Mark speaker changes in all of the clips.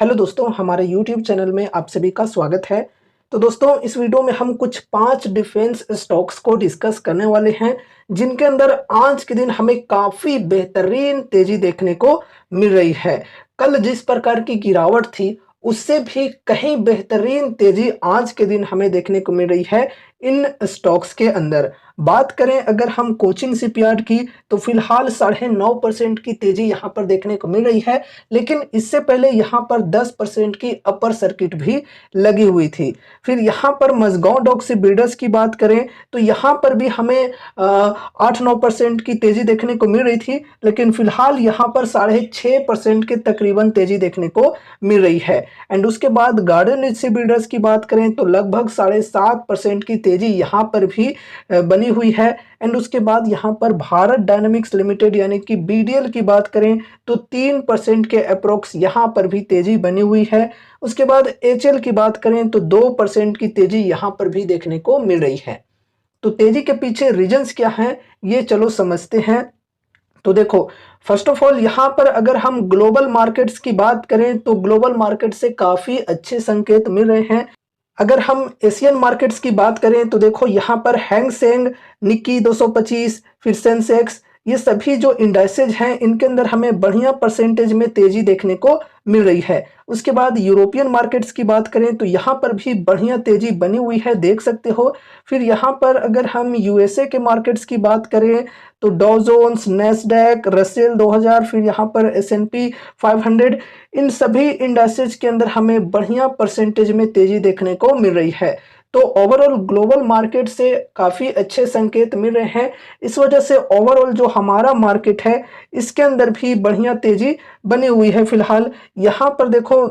Speaker 1: Hello दोस्तों, हमारे YouTube channel में आप सभी का स्वागत है। तो दोस्तों, इस वीडियो में हम कुछ 5 डिफेंस स्टॉक्स को डिस्कस करने वाले हैं, जिनके अंदर आज के दिन हमें काफ़ी बेहतरीन तेज़ी देखने को मिल रही है। कल जिस प्रकार की गिरावट थी, उससे भी कहीं बेहतरीन तेज़ी आज के दिन हमें देखने को मिल रही है इन स्टॉक्स के अंदर। बात करें अगर हम कोचिन शिपयार्ड की, तो फिलहाल 9.5% की तेज़ी यहाँ पर देखने को मिल रही है, लेकिन इससे पहले यहाँ पर 10% की अपर सर्किट भी लगी हुई थी। फिर यहाँ पर मझगांव डॉक से बिल्डर्स की बात करें, तो यहाँ पर भी हमें 8-9% की तेज़ी देखने को मिल रही थी, लेकिन फिलहाल यहाँ पर 6.5% के तकरीबन तेज़ी देखने को मिल रही है। एंड उसके बाद गार्डन रिच से बिल्डर्स की बात करें, तो लगभग 7.5% की तेज़ी यहाँ पर भी बनी हुई है। एंड उसके बाद यहाँ पर भारत डायनामिक्स लिमिटेड यानी कि बीडीएल की बात करें, तो 3% के अप्रोक्स यहाँ पर भी तेज़ी बनी हुई है। उसके बाद एचएल की बात करें, तो 2% की तेज़ी यहाँ पर भी देखने को मिल रही है। तो तेज़ी के पीछे रीजंस क्या हैं, ये चलो समझते हैं। तो देखो, फर्स्ट ऑफ ऑल यहाँ पर अगर हम ग्लोबल मार्केट्स की बात करें, तो ग्लोबल मार्केट से काफ़ी अच्छे संकेत मिल रहे हैं। अगर हम एशियन मार्केट्स की बात करें, तो देखो यहाँ पर हैंग सेंग, निक्की 225, फिर सेंसेक्स, ये सभी जो इंडाइसेज हैं, इनके अंदर हमें बढ़िया परसेंटेज में तेजी देखने को मिल रही है। उसके बाद यूरोपियन मार्केट्स की बात करें, तो यहाँ पर भी बढ़िया तेजी बनी हुई है, देख सकते हो। फिर यहाँ पर अगर हम यूएसए के मार्केट्स की बात करें, तो डॉ जोन्स, नैस्डैक, रसेल 2000, फिर यहाँ पर एसएनपी 500, इन सभी इंडाइसेज के अंदर हमें बढ़िया परसेंटेज में तेजी देखने को मिल रही है। तो ओवरऑल ग्लोबल मार्केट से काफ़ी अच्छे संकेत मिल रहे हैं। इस वजह से ओवरऑल जो हमारा मार्केट है, इसके अंदर भी बढ़िया तेजी बनी हुई है। फिलहाल यहाँ पर देखो,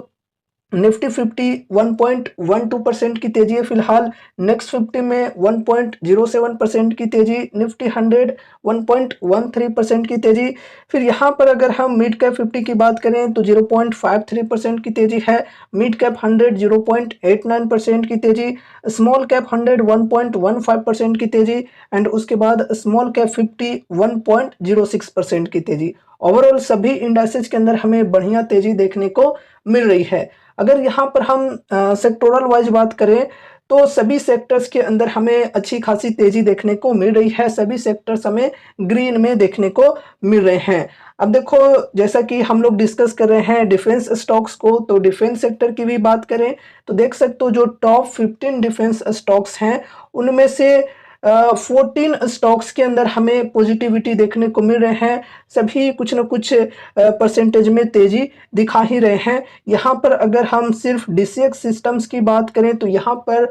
Speaker 1: निफ्टी 50 1.12% की तेजी है फिलहाल। नेक्स्ट 50 में 1.07% की तेजी, निफ्टी 100 1.13% की तेजी। फिर यहाँ पर अगर हम मिड कैप 50 की बात करें, तो 0.53% की तेजी है। मिड कैप 100 0.89% की तेजी, स्मॉल कैप 100 1.15% की तेजी, एंड उसके बाद स्मॉल कैप 50 1.06% की तेजी। ओवरऑल सभी इंडाइसेज के अंदर हमें बढ़िया तेजी देखने को मिल रही है। अगर यहाँ पर हम सेक्टोरल वाइज बात करें, तो सभी सेक्टर्स के अंदर हमें अच्छी खासी तेजी देखने को मिल रही है। सभी सेक्टर्स हमें ग्रीन में देखने को मिल रहे हैं। अब देखो, जैसा कि हम लोग डिस्कस कर रहे हैं डिफेंस स्टॉक्स को, तो डिफेंस सेक्टर की भी बात करें, तो देख सकते हो जो टॉप 15 डिफेंस स्टॉक्स हैं, उनमें से 14 स्टॉक्स के अंदर हमें पॉजिटिविटी देखने को मिल रहे हैं। सभी कुछ न कुछ परसेंटेज में तेजी दिखा ही रहे हैं। यहाँ पर अगर हम सिर्फ डीसीएक्स सिस्टम्स की बात करें, तो यहाँ पर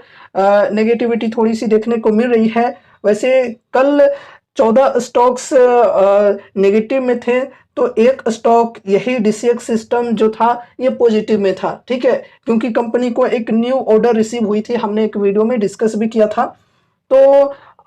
Speaker 1: नेगेटिविटी थोड़ी सी देखने को मिल रही है। वैसे कल 14 स्टॉक्स नेगेटिव में थे, तो एक स्टॉक यही डीसीएक्स सिस्टम जो था, ये पॉजिटिव में था। ठीक है, क्योंकि कंपनी को एक न्यू ऑर्डर रिसीव हुई थी, हमने एक वीडियो में डिस्कस भी किया था। तो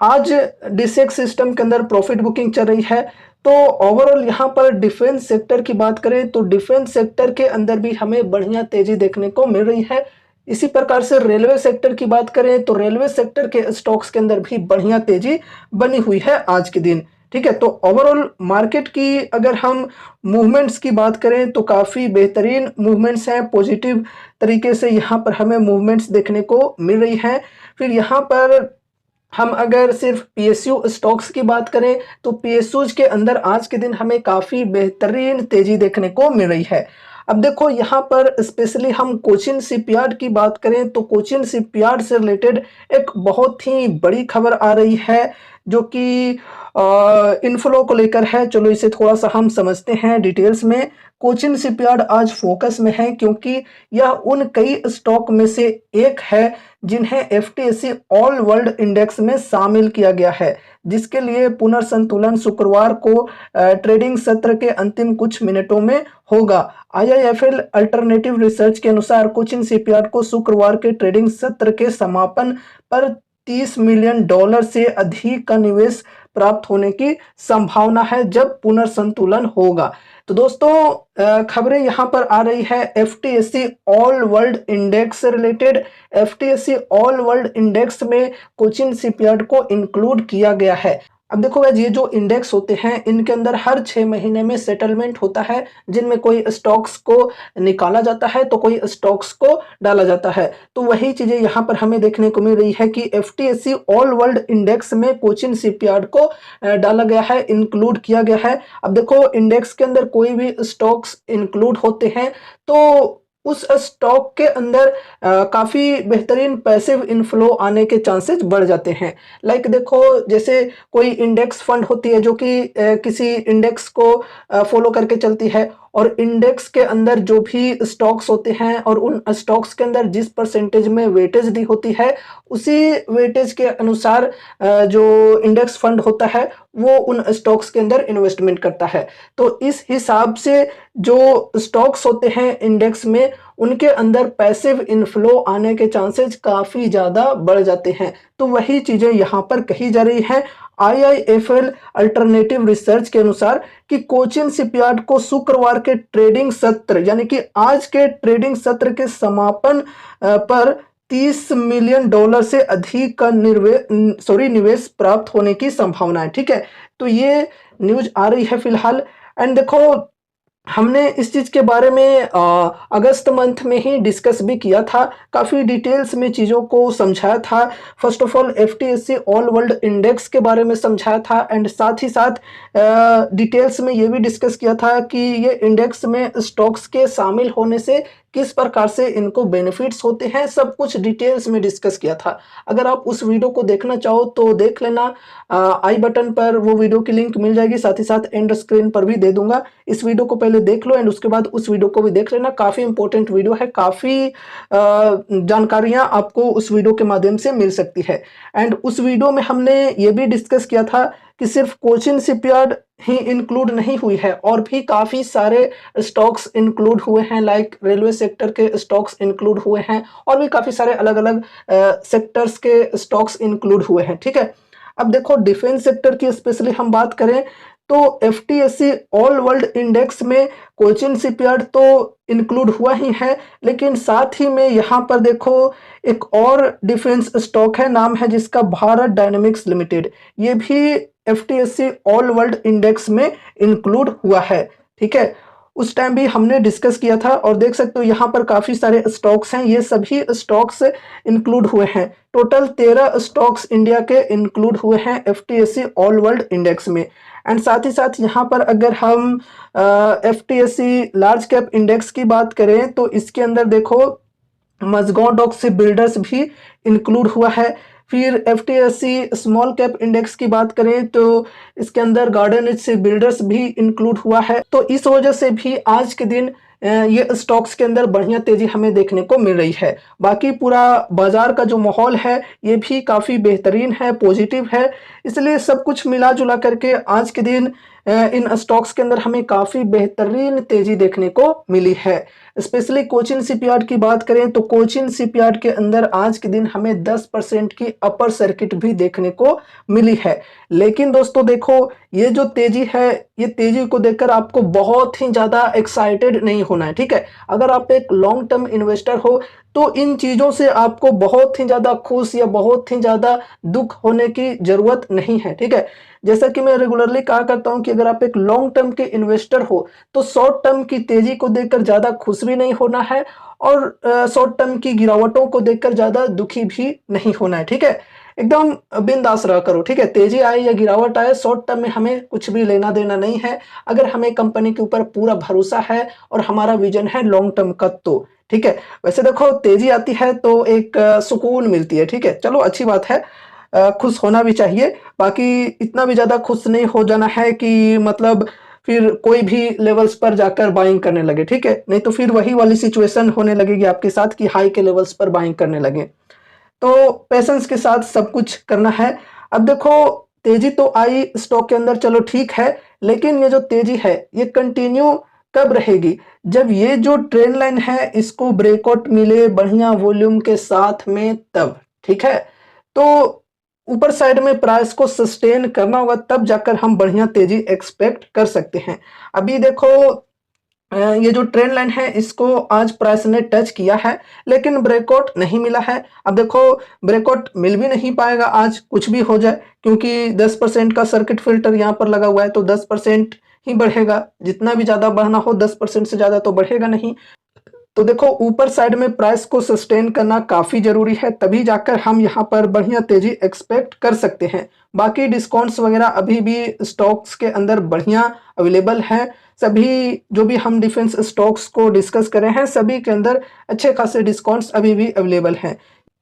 Speaker 1: आज डीसीएक्स सिस्टम के अंदर प्रॉफिट बुकिंग चल रही है। तो ओवरऑल यहाँ पर डिफेंस सेक्टर की बात करें, तो डिफेंस सेक्टर के अंदर भी हमें बढ़िया तेजी देखने को मिल रही है। इसी प्रकार से रेलवे सेक्टर की बात करें, तो रेलवे सेक्टर के स्टॉक्स के अंदर भी बढ़िया तेजी बनी हुई है आज के दिन। ठीक है, तो ओवरऑल मार्केट की अगर हम मूवमेंट्स की बात करें, तो काफ़ी बेहतरीन मूवमेंट्स हैं। पॉजिटिव तरीके से यहाँ पर हमें मूवमेंट्स देखने को मिल रही हैं। फिर यहाँ पर हम अगर सिर्फ पीएसयू स्टॉक्स की बात करें, तो पीएसयूज के अंदर आज के दिन हमें काफ़ी बेहतरीन तेजी देखने को मिल रही है। अब देखो, यहाँ पर स्पेशली हम कोचिन शिपयार्ड की बात करें, तो कोचिन शिपयार्ड से रिलेटेड एक बहुत ही बड़ी खबर आ रही है, जो कि इन्फ्लो को लेकर है। चलो इसे थोड़ा सा हम समझते हैं डिटेल्स में। कोचिन शिपयार्ड आज फोकस में है, क्योंकि यह उन कई स्टॉक में से एक है जिन्हें एफटीएससी ऑल वर्ल्ड इंडेक्स में शामिल किया गया है, जिसके लिए पुनर्संतुलन शुक्रवार को ट्रेडिंग सत्र के अंतिम कुछ मिनटों में होगा। आईआईएफएल अल्टरनेटिव रिसर्च के अनुसार कोचिन शिपयार्ड को शुक्रवार के ट्रेडिंग सत्र के समापन पर $30 मिलियन से अधिक का निवेश प्राप्त होने की संभावना है, जब पुनर्संतुलन होगा। तो दोस्तों, खबरें यहाँ पर आ रही है एफटीएससी ऑल वर्ल्ड इंडेक्स से रिलेटेड। एफटीएससी ऑल वर्ल्ड इंडेक्स में कोचिन शिपयार्ड को इंक्लूड किया गया है। अब देखो गाइस, ये जो इंडेक्स होते हैं इनके अंदर हर 6 महीने में सेटलमेंट होता है, जिनमें कोई स्टॉक्स को निकाला जाता है तो कोई स्टॉक्स को डाला जाता है। तो वही चीजें यहाँ पर हमें देखने को मिल रही है कि एफटीएससी ऑल वर्ल्ड इंडेक्स में कोचिन शिपयार्ड को डाला गया है, इंक्लूड किया गया है। अब देखो, इंडेक्स के अंदर कोई भी स्टॉक्स इंक्लूड होते हैं तो उस स्टॉक के अंदर काफी बेहतरीन पैसिव इनफ्लो आने के चांसेस बढ़ जाते हैं। लाइक देखो, जैसे कोई इंडेक्स फंड होती है जो कि किसी इंडेक्स को फॉलो करके चलती है, और इंडेक्स के अंदर जो भी स्टॉक्स होते हैं और उन स्टॉक्स के अंदर जिस परसेंटेज में वेटेज दी होती है, उसी वेटेज के अनुसार जो इंडेक्स फंड होता है वो उन स्टॉक्स के अंदर इन्वेस्टमेंट करता है। तो इस हिसाब से जो स्टॉक्स होते हैं इंडेक्स में, उनके अंदर पैसिव इनफ्लो आने के चांसेस काफी ज्यादा बढ़ जाते हैं। तो वही चीजें यहाँ पर कही जा रही है आईआईएफएल अल्टरनेटिव रिसर्च के अनुसार कि कोचिन शिपयार्ड को शुक्रवार के ट्रेडिंग सत्र यानी कि आज के ट्रेडिंग सत्र के समापन पर $30 मिलियन से अधिक का निवेश प्राप्त होने की संभावना है। ठीक है, तो ये न्यूज आ रही है फिलहाल। एंड देखो, हमने इस चीज के बारे में अगस्त मंथ में ही डिस्कस भी किया था, काफी डिटेल्स में चीजों को समझाया था। First of all FTSC all world index के बारे में समझाया था, एंड साथ ही साथ डिटेल्स में ये भी डिस्कस किया था कि ये इंडेक्स में स्टॉक्स के शामिल होने से किस प्रकार से इनको बेनिफिट्स होते हैं, सब कुछ डिटेल्स में डिस्कस किया था। अगर आप उस वीडियो को देखना चाहो तो देख लेना, आई बटन पर वो वीडियो की लिंक मिल जाएगी, साथ ही साथ एंड स्क्रीन पर भी दे दूंगा। इस वीडियो को पहले देख लो एंड उसके बाद उस वीडियो को भी देख लेना, काफी इंपॉर्टेंट वीडियो है, काफी जानकारियां आपको उस वीडियो के माध्यम से मिल सकती है। एंड उस वीडियो में हमने ये भी डिस्कस किया था कि सिर्फ कोचिन शिपयार्ड ही इंक्लूड नहीं हुई है, और भी काफी सारे स्टॉक्स इंक्लूड हुए हैं, लाइक रेलवे सेक्टर के स्टॉक्स इंक्लूड हुए हैं, और भी काफी सारे अलग अलग सेक्टर्स के स्टॉक्स इंक्लूड हुए हैं। ठीक है, अब देखो, डिफेंस सेक्टर की स्पेशली हम बात करें तो एफटीएससी ऑल वर्ल्ड इंडेक्स में कोचिन शिपयार्ड तो इंक्लूड हुआ ही है, लेकिन साथ ही में यहाँ पर देखो एक और डिफेंस स्टॉक है, नाम है जिसका भारत डायनेमिक्स लिमिटेड। ये भी एफटीएससी ऑल वर्ल्ड इंडेक्स में इंक्लूड हुआ है। ठीक है, उस टाइम भी हमने डिस्कस किया था, और देख सकते हो यहाँ पर काफी सारे स्टॉक्स हैं, ये सभी स्टॉक्स इंक्लूड हुए हैं। टोटल 13 स्टॉक्स इंडिया के इंक्लूड हुए हैं एफटीएससी ऑल वर्ल्ड इंडेक्स में। एंड साथ ही साथ यहाँ पर अगर हम एफटीएससी लार्ज कैप इंडेक्स की बात करें तो इसके अंदर देखो मजगांव डॉक से बिल्डर्स भी इंक्लूड हुआ है। फिर एफटीएससी स्मॉल कैप इंडेक्स की बात करें तो इसके अंदर गार्डन एज से बिल्डर्स भी इंक्लूड हुआ है। तो इस वजह से भी आज के दिन ये स्टॉक्स के अंदर बढ़िया तेजी हमें देखने को मिल रही है। बाकी पूरा बाजार का जो माहौल है ये भी काफी बेहतरीन है, पॉजिटिव है, इसलिए सब कुछ मिला जुला करके आज के दिन इन स्टॉक्स के अंदर हमें काफी बेहतरीन तेजी देखने को मिली है। स्पेशली कोचिन शिपयार्ड की बात करें तो कोचिन शिपयार्ड के अंदर आज के दिन हमें 10% की अपर सर्किट भी देखने को मिली है। लेकिन दोस्तों देखो, ये जो तेजी है, ये तेजी को देखकर आपको बहुत ही ज्यादा एक्साइटेड नहीं होना है। ठीक है, अगर आप एक लॉन्ग टर्म इन्वेस्टर हो तो इन चीजों से आपको बहुत ही ज्यादा खुश या बहुत ही ज्यादा दुख होने की जरूरत नहीं है। ठीक है, जैसा कि मैं रेगुलरली कहा करता हूं कि अगर आप एक लॉन्ग टर्म के इन्वेस्टर हो तो शॉर्ट टर्म की तेजी को देखकर ज्यादा खुश भी नहीं होना है, और शॉर्ट टर्म की गिरावटों को देखकर ज्यादा दुखी भी नहीं होना है। ठीक है, एकदम बिंदास रहा करो। ठीक है, तेजी आए या गिरावट आए, शॉर्ट टर्म में हमें कुछ भी लेना देना नहीं है, अगर हमें कंपनी के ऊपर पूरा भरोसा है और हमारा विजन है लॉन्ग टर्म का तो। ठीक है, वैसे देखो, तेजी आती है तो एक सुकून मिलती है। ठीक है, चलो अच्छी बात है, खुश होना भी चाहिए। बाकी इतना भी ज्यादा खुश नहीं हो जाना है कि मतलब फिर कोई भी लेवल्स पर जाकर बाइंग करने लगे। ठीक है, नहीं तो फिर वही वाली सिचुएशन होने लगेगी आपके साथ कि हाई के लेवल्स पर बाइंग करने लगे। तो पेशेंस के साथ सब कुछ करना है। अब देखो, तेजी तो आई स्टॉक के अंदर, चलो ठीक है, लेकिन ये जो तेजी है ये कंटिन्यू कब रहेगी? जब ये जो ट्रेंड लाइन है इसको ब्रेकआउट मिले बढ़िया वॉल्यूम के साथ में, तब। ठीक है, तो ऊपर साइड में प्राइस को सस्टेन करना होगा, तब जाकर हम बढ़िया तेजी एक्सपेक्ट कर सकते हैं। अभी देखो, ये जो ट्रेंड लाइन है इसको आज प्राइस ने टच किया है, लेकिन ब्रेकआउट नहीं मिला है। अब देखो ब्रेकआउट मिल भी नहीं पाएगा आज, कुछ भी हो जाए, क्योंकि 10% का सर्किट फिल्टर यहाँ पर लगा हुआ है, तो 10% ही बढ़ेगा। जितना भी ज्यादा बढ़ना हो 10% से ज्यादा तो बढ़ेगा नहीं। तो देखो ऊपर साइड में प्राइस को सस्टेन करना काफी जरूरी है, तभी जाकर हम यहाँ पर बढ़िया तेजी एक्सपेक्ट कर सकते हैं। बाकी डिस्काउंट्स वगैरह अभी भी स्टॉक्स के अंदर बढ़िया अवेलेबल हैं। सभी जो भी हम डिफेंस स्टॉक्स को डिस्कस कर रहे हैं सभी के अंदर अच्छे खासे डिस्काउंट्स अभी भी अवेलेबल हैं।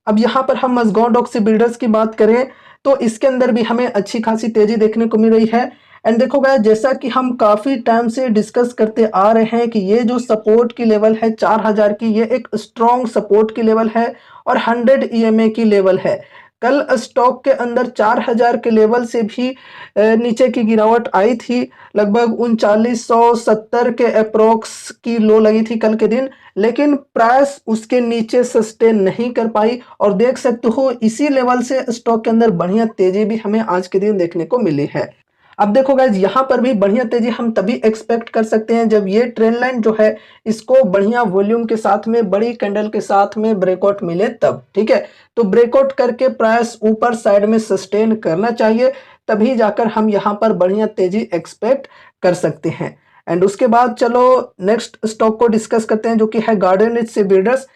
Speaker 1: अब यहाँ पर हम मज़गांव डॉक्सी बिल्डर्स की बात करें तो इसके अंदर भी हमें अच्छी खासी तेजी देखने को मिल रही है। एंड देखो गाइस, जैसा कि हम काफी टाइम से डिस्कस करते आ रहे हैं कि ये जो सपोर्ट की लेवल है 4000 की, ये एक स्ट्रॉन्ग सपोर्ट की लेवल है और 100 ईएमए की लेवल है। कल स्टॉक के अंदर 4000 के लेवल से भी नीचे की गिरावट आई थी, लगभग 3970 के अप्रोक्स की लो लगी थी कल के दिन, लेकिन प्राइस उसके नीचे सस्टेन नहीं कर पाई। और देख सकते हो इसी लेवल से स्टॉक के अंदर बढ़िया तेजी भी हमें आज के दिन देखने को मिली है। अब देखो गाइज, यहाँ पर भी बढ़िया तेजी हम तभी एक्सपेक्ट कर सकते हैं जब ये ट्रेंड लाइन जो है इसको बढ़िया वॉल्यूम के साथ में, बड़ी कैंडल के साथ में ब्रेकआउट मिले तब। ठीक है, तो ब्रेकआउट करके प्राइस ऊपर साइड में सस्टेन करना चाहिए, तभी जाकर हम यहाँ पर बढ़िया तेजी एक्सपेक्ट कर सकते हैं। एंड उसके बाद चलो नेक्स्ट स्टॉक को डिस्कस करते हैं जो कि है गार्डन रिच से बिल्डर्स।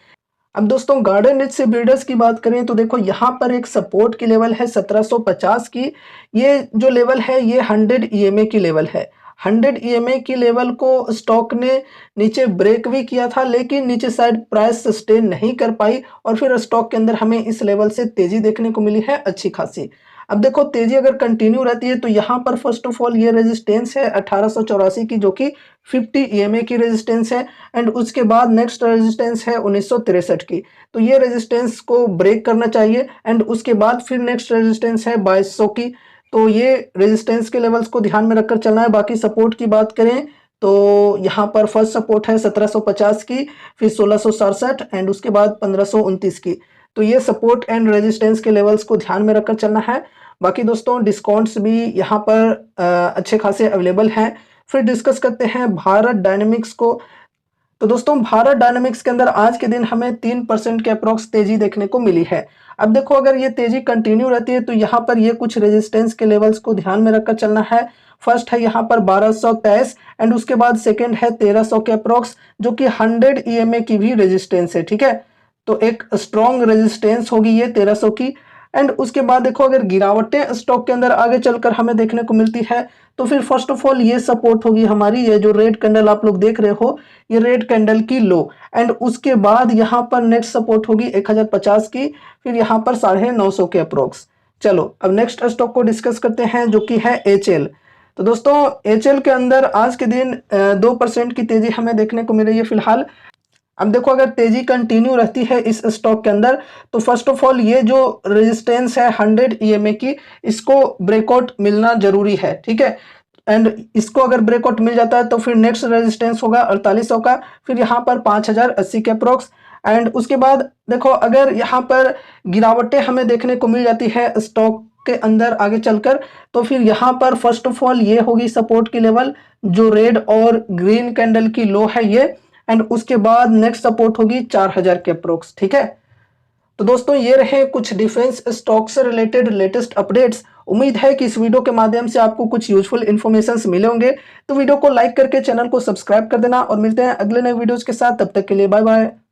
Speaker 1: अब दोस्तों गार्डन रिच से बिल्डर्स की बात करें तो देखो यहाँ पर एक सपोर्ट की लेवल है 1750 की। ये जो लेवल है ये 100 ईएमए की लेवल है। 100 ईएमए की लेवल को स्टॉक ने नीचे ब्रेक भी किया था, लेकिन नीचे साइड प्राइस सस्टेन नहीं कर पाई और फिर स्टॉक के अंदर हमें इस लेवल से तेजी देखने को मिली है अच्छी खासी। अब देखो तेजी अगर कंटिन्यू रहती है तो यहाँ पर फर्स्ट ऑफ ऑल ये रेजिस्टेंस है 1884 की, जो कि 50 ईएमए की रेजिस्टेंस है। एंड उसके बाद नेक्स्ट रेजिस्टेंस है 1963 की, तो ये रेजिस्टेंस को ब्रेक करना चाहिए। एंड उसके बाद फिर नेक्स्ट रेजिस्टेंस है 2200 की, तो ये रेजिस्टेंस के लेवल्स को ध्यान में रखकर चलना है। बाकी सपोर्ट की बात करें तो यहाँ पर फर्स्ट सपोर्ट है 1750 की, फिर 1667 एंड उसके बाद 1529 की। तो ये सपोर्ट एंड रेजिस्टेंस के लेवल्स को ध्यान में रखकर चलना है। बाकी दोस्तों डिस्काउंट्स भी यहाँ पर अच्छे खासे अवेलेबल हैं। फिर डिस्कस करते हैं भारत डायनेमिक्स को। तो दोस्तों भारत डायनेमिक्स के अंदर आज के दिन हमें 3% के अप्रोक्स तेजी देखने को मिली है। अब देखो अगर ये तेजी कंटिन्यू रहती है तो यहाँ पर ये कुछ रेजिस्टेंस के लेवल्स को ध्यान में रखकर चलना है। फर्स्ट है यहाँ पर 1223 एंड उसके बाद सेकंड है 1300 के अप्रोक्स, जो कि 100 ईएमए की भी रेजिस्टेंस है। ठीक है, तो एक स्ट्रॉन्ग रेजिस्टेंस होगी ये 1300 की। एंड उसके बाद देखो अगर गिरावटें स्टॉक के अंदर आगे चलकर हमें देखने को मिलती है तो फिर फर्स्ट ऑफ ऑल ये सपोर्ट होगी हमारी, ये जो रेड कैंडल आप लोग देख रहे हो ये रेड कैंडल की लो। एंड उसके बाद यहाँ पर नेक्स्ट सपोर्ट होगी 1050 की, फिर यहाँ पर 950 के अप्रोक्स। चलो अब नेक्स्ट स्टॉक को डिस्कस करते हैं जो कि है एचएल। तो दोस्तों एचएल के अंदर आज के दिन 2% की तेजी हमें देखने को मिल रही है फिलहाल। अब देखो अगर तेजी कंटिन्यू रहती है इस स्टॉक के अंदर तो फर्स्ट ऑफ ऑल ये जो रेजिस्टेंस है 100 ईएमए की, इसको ब्रेकआउट मिलना जरूरी है। ठीक है, एंड इसको अगर ब्रेकआउट मिल जाता है तो फिर नेक्स्ट रेजिस्टेंस होगा 4800 का, फिर यहाँ पर 5080 के अप्रोक्स। एंड उसके बाद देखो अगर यहाँ पर गिरावटें हमें देखने को मिल जाती है स्टॉक के अंदर आगे चलकर तो फिर यहाँ पर फर्स्ट ऑफ ऑल ये होगी सपोर्ट की लेवल जो रेड और ग्रीन कैंडल की लो है ये। एंड उसके बाद नेक्स्ट सपोर्ट होगी 4000 के अप्रोक्स। ठीक है, तो दोस्तों ये रहे कुछ डिफेंस स्टॉक से रिलेटेड लेटेस्ट अपडेट्स। उम्मीद है कि इस वीडियो के माध्यम से आपको कुछ यूजफुल इन्फॉर्मेशन मिले होंगे। तो वीडियो को लाइक करके चैनल को सब्सक्राइब कर देना और मिलते हैं अगले नए वीडियोज के साथ। तब तक के लिए बाय बाय।